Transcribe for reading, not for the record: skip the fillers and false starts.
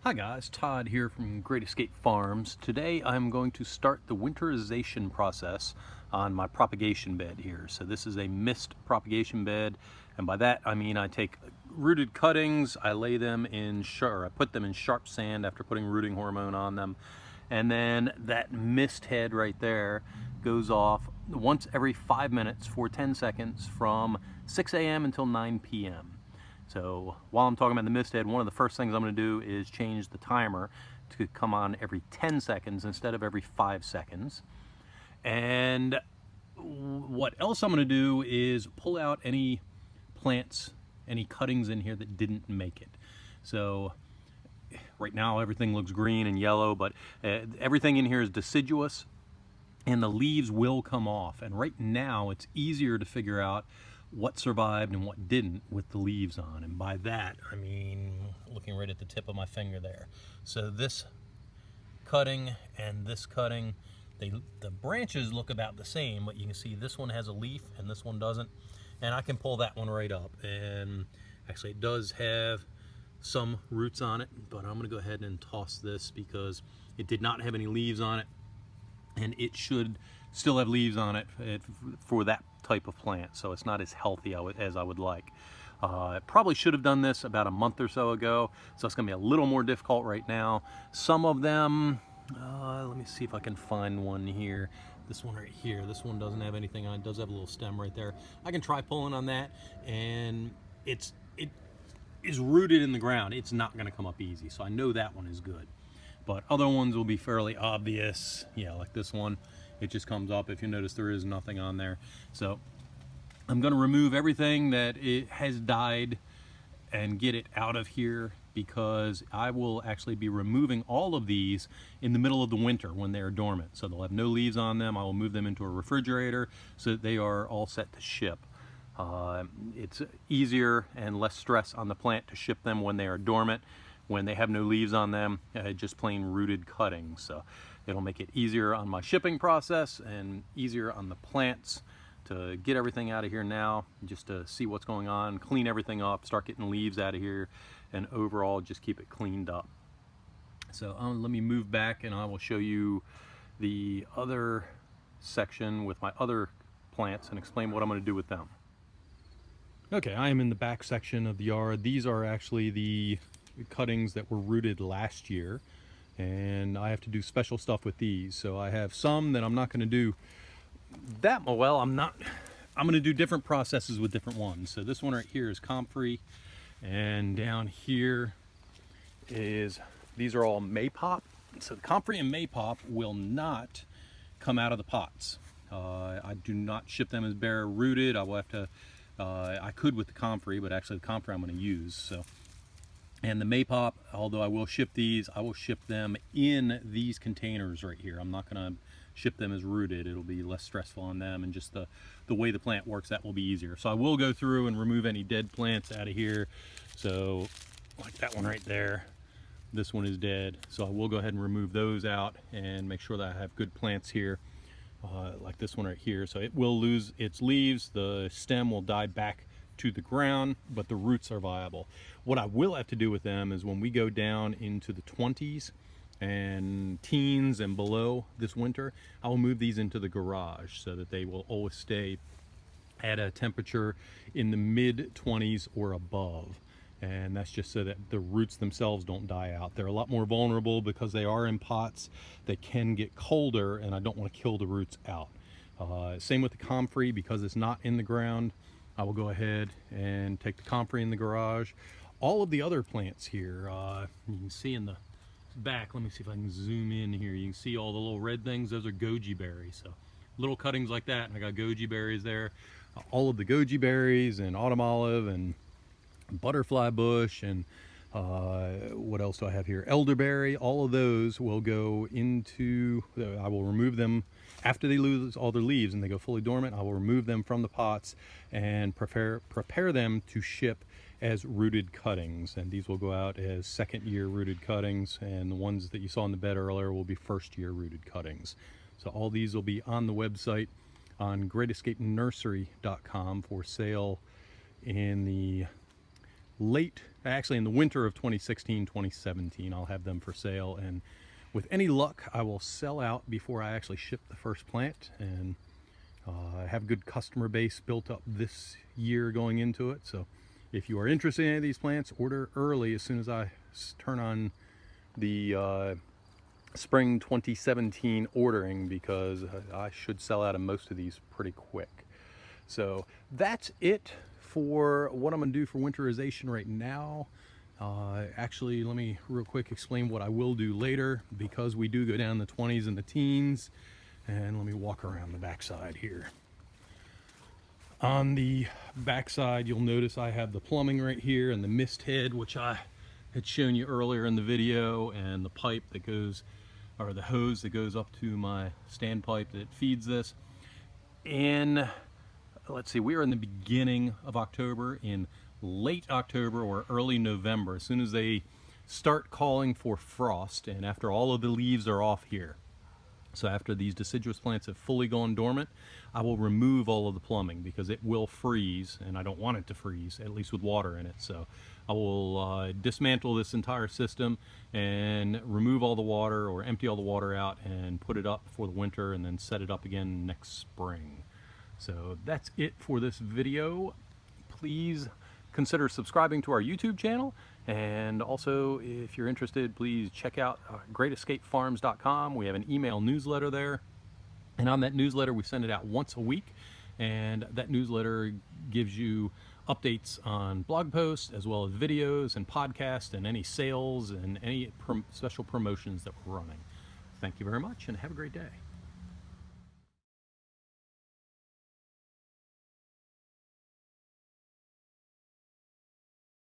Hi guys, Todd here from Great Escape Farms. Today I'm going to start the winterization process on my propagation bed here. So this is a mist propagation bed, and by that I mean I take rooted cuttings, I lay them in I put them in sharp sand after putting rooting hormone on them, and then that mist head right there goes off once every 5 minutes for 10 seconds from 6 a.m. until 9 p.m. So while I'm talking about the mist head, one of the first things I'm going to do is change the timer to come on every 10 seconds instead of every 5 seconds. And what else I'm going to do is pull out any plants, any cuttings in here that didn't make it. So right now everything looks green and yellow, but everything in here is deciduous and the leaves will come off. And right now it's easier to figure out what survived and what didn't with the leaves on. And by that I mean looking right at the tip of my finger there. So this cutting and this cutting, the branches look about the same, but you can see this one has a leaf and this one doesn't. And I can pull that one right up, and actually it does have some roots on it, but I'm gonna go ahead and toss this because it did not have any leaves on it, and it should still have leaves on it for that type of plant, so it's not as healthy as I would like. Probably should have done this about a month or so ago, so it's gonna be a little more difficult right now. Some of them, let me see if I can find one here. This one right here, this one doesn't have anything on it, does have a little stem right there. I can try pulling on that, and it is rooted in the ground. It's not gonna come up easy, so I know that one is good. But other ones will be fairly obvious. Yeah, like this one, it just comes up. If you notice, there is nothing on there. So I'm going to remove everything that it has died and get it out of here, because I will actually be removing all of these in the middle of the winter when they are dormant. So they'll have no leaves on them. I will move them into a refrigerator so that they are all set to ship. It's easier and less stress on the plant to ship them when they are dormant. When they have no leaves on them, just plain rooted cuttings. So it'll make it easier on my shipping process and easier on the plants to get everything out of here now, just to see what's going on, clean everything up, start getting leaves out of here, and overall just keep it cleaned up. So let me move back and I will show you the other section with my other plants and explain what I'm going to do with them. Okay, I am in the back section of the yard. These are actually the cuttings that were rooted last year, and I have to do special stuff with these. So I have some that I'm not going to do that well. I'm going to do different processes with different ones. So this one right here is comfrey, and down here is, these are all maypop. So the comfrey and maypop will not come out of the pots. I do not ship them as bare rooted. I will have to I could with the comfrey, but actually the comfrey I'm going to use. So, and the maypop, although I will ship these, I will ship them in these containers right here. I'm not going to ship them as rooted. It'll be less stressful on them, and just the way the plant works, that will be easier. So I will go through and remove any dead plants out of here. So like that one right there, this one is dead. So I will go ahead and remove those out and make sure that I have good plants here. Like this one right here. So it will lose its leaves, the stem will die back to the ground, but the roots are viable. What I will have to do with them is when we go down into the 20s and teens and below this winter, I will move these into the garage so that they will always stay at a temperature in the mid 20s or above. And that's just so that the roots themselves don't die out. They're a lot more vulnerable because they are in pots. They can get colder, and I don't want to kill the roots out. Same with the comfrey, because it's not in the ground. I will go ahead and take the comfrey in the garage. All of the other plants here, you can see in the back, let me see if I can zoom in here. You can see all the little red things, those are goji berries. So little cuttings like that, and I got goji berries there. All of the goji berries and autumn olive and butterfly bush and what else do I have here? Elderberry. All of those will go into, I will remove them after they lose all their leaves and they go fully dormant. I will remove them from the pots and prepare them to ship as rooted cuttings, and these will go out as second year rooted cuttings, and the ones that you saw in the bed earlier will be first year rooted cuttings. So all these will be on the website on greatescapenursery.com for sale in the actually in the winter of 2016-2017, I'll have them for sale, and with any luck I will sell out before I actually ship the first plant, and I have a good customer base built up this year going into it. So if you are interested in any of these plants, order early as soon as I turn on the spring 2017 ordering, because I should sell out of most of these pretty quick. So that's it for what I'm going to do for winterization right now. Actually, let me real quick explain what I will do later, because we do go down the 20s and the teens. And let me walk around the backside here. On the backside, you'll notice I have the plumbing right here and the mist head, which I had shown you earlier in the video, and the pipe that goes, or the hose that goes up to my standpipe that feeds this. And let's see, we are in the beginning of October. In late October or early November, as soon as they start calling for frost, and after all of the leaves are off here, so after these deciduous plants have fully gone dormant, I will remove all of the plumbing, because it will freeze, and I don't want it to freeze, at least with water in it. So I will dismantle this entire system and remove all the water, or empty all the water out, and put it up for the winter, and then set it up again next spring. So that's it for this video. Please consider subscribing to our YouTube channel, and also if you're interested, please check out greatescapefarms.com. We have an email newsletter there, and on that newsletter we send it out once a week, and that newsletter gives you updates on blog posts as well as videos and podcasts and any sales and any special promotions that we're running. Thank you very much, and have a great day.